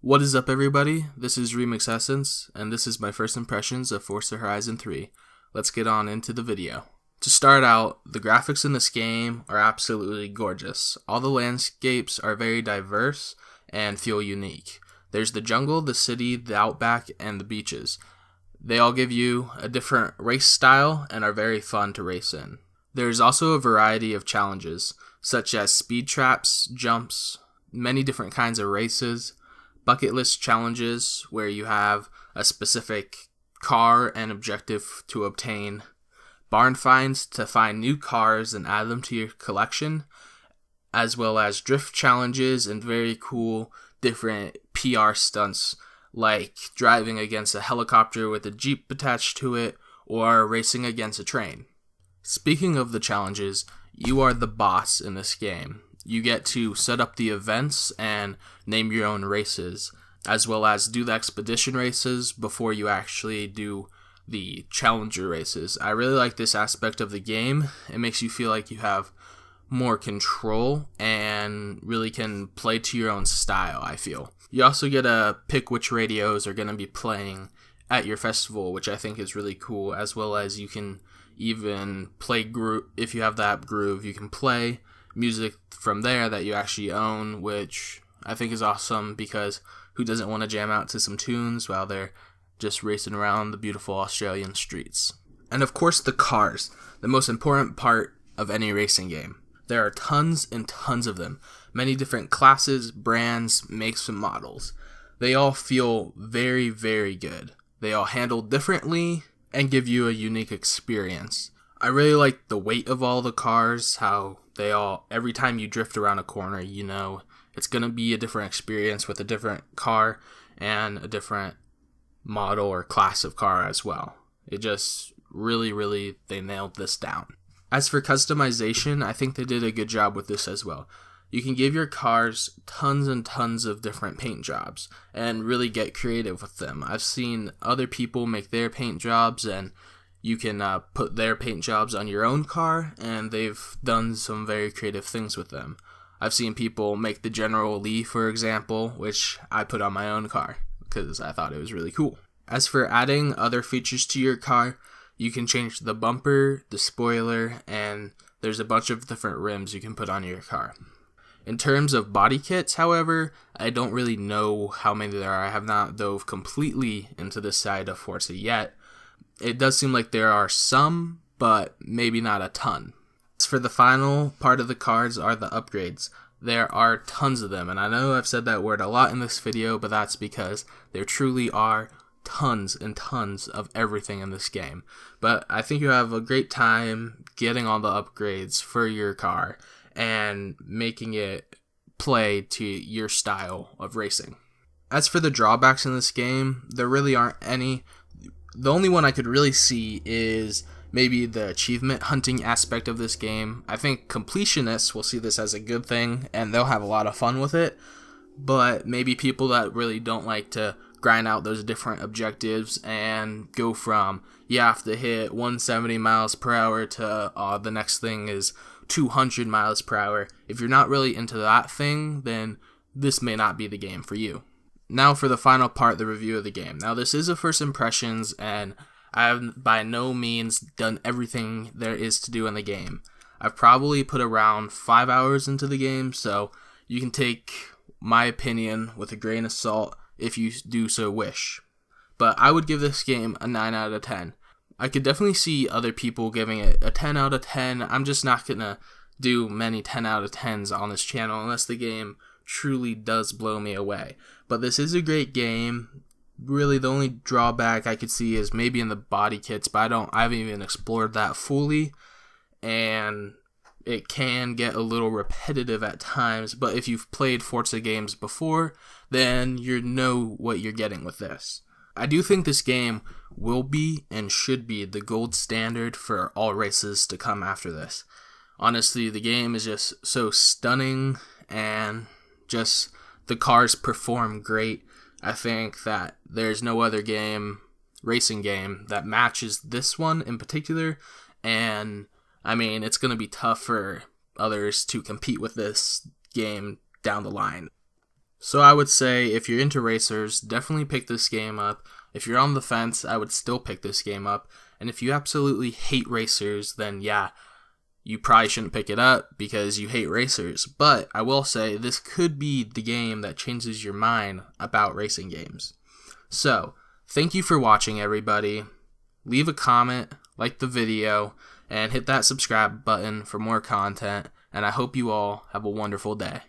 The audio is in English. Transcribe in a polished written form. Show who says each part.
Speaker 1: What is up, everybody? This is Remiix Essence, and this is my first impressions of Forza Horizon 3. Let's get on into the video. To start out, the graphics in this game are absolutely gorgeous. All the landscapes are very diverse and feel unique. There's the jungle, the city, the outback, and the beaches. They all give you a different race style and are very fun to race in. There's also a variety of challenges, such as speed traps, jumps, many different kinds of races, bucket list challenges where you have a specific car and objective to obtain, barn finds to find new cars and add them to your collection, as well as drift challenges and very cool different PR stunts like driving against a helicopter with a jeep attached to it or racing against a train. Speaking of the challenges, you are the boss in this game. You get to set up the events and name your own races, as well as do the expedition races before you actually do the challenger races. I really like this aspect of the game. It makes you feel like you have more control and really can play to your own style, I feel. You also get to pick which radios are going to be playing at your festival, which I think is really cool, as well as you can even play Groove. If you have the app Groove, you can play music from there that you actually own, which I think is awesome because who doesn't want to jam out to some tunes while they're just racing around the beautiful Australian streets? And of course, the cars, the most important part of any racing game. There are tons and tons of them, many different classes, brands, makes, and models. They all feel very, very good. They all handle differently and give you a unique experience. I really like the weight of all the cars, how they all, every time you drift around a corner, you know it's going to be a different experience with a different car and a different model or class of car as well. It just really, they nailed this down. As for customization, I think they did a good job with this as well. You can give your cars tons and tons of different paint jobs and really get creative with them. I've seen other people make their paint jobs, and you can put their paint jobs on your own car, and they've done some very creative things with them. I've seen people make the General Lee, for example, which I put on my own car because I thought it was really cool. As for adding other features to your car, you can change the bumper, the spoiler, and there's a bunch of different rims you can put on your car. In terms of body kits, however, I don't really know how many there are. I have not dove completely into this side of Forza yet. It does seem like there are some, but maybe not a ton. As for the final part of the cars are the upgrades. There are tons of them, and I know I've said that word a lot in this video, but that's because there truly are tons and tons of everything in this game. But I think you have a great time getting all the upgrades for your car and making it play to your style of racing. As for the drawbacks in this game, there really aren't any. The only one I could really see is maybe the achievement hunting aspect of this game. I think completionists will see this as a good thing and they'll have a lot of fun with it, but maybe people that really don't like to grind out those different objectives and go from you have to hit 170 miles per hour to the next thing is 200 miles per hour. If you're not really into that thing, then this may not be the game for you. Now for the final part, the review of the game. Now this is a first impressions, and I have by no means done everything there is to do in the game. I've probably put around 5 hours into the game, so you can take my opinion with a grain of salt if you do so wish. But I would give this game a 9 out of 10. I could definitely see other people giving it a 10 out of 10. I'm just not going to do many 10 out of 10s on this channel unless the game truly does blow me away. But this is a great game. Really, the only drawback I could see is maybe in the body kits, but I haven't even explored that fully, and it can get a little repetitive at times. But if you've played Forza games before, then you know what you're getting with this. I do think this game will be and should be the gold standard for all races to come after this. Honestly, the game is just so stunning, and just the cars perform great. I think that there's no other racing game that matches this one in particular, and I mean, it's going to be tough for others to compete with this game down the line. So I would say if you're into racers, definitely pick this game up. If you're on the fence, I would still pick this game up. And if you absolutely hate racers, then yeah, you probably shouldn't pick it up because you hate racers. But I will say this could be the game that changes your mind about racing games. So, thank you for watching, everybody. Leave a comment, like the video, and hit that subscribe button for more content. And I hope you all have a wonderful day.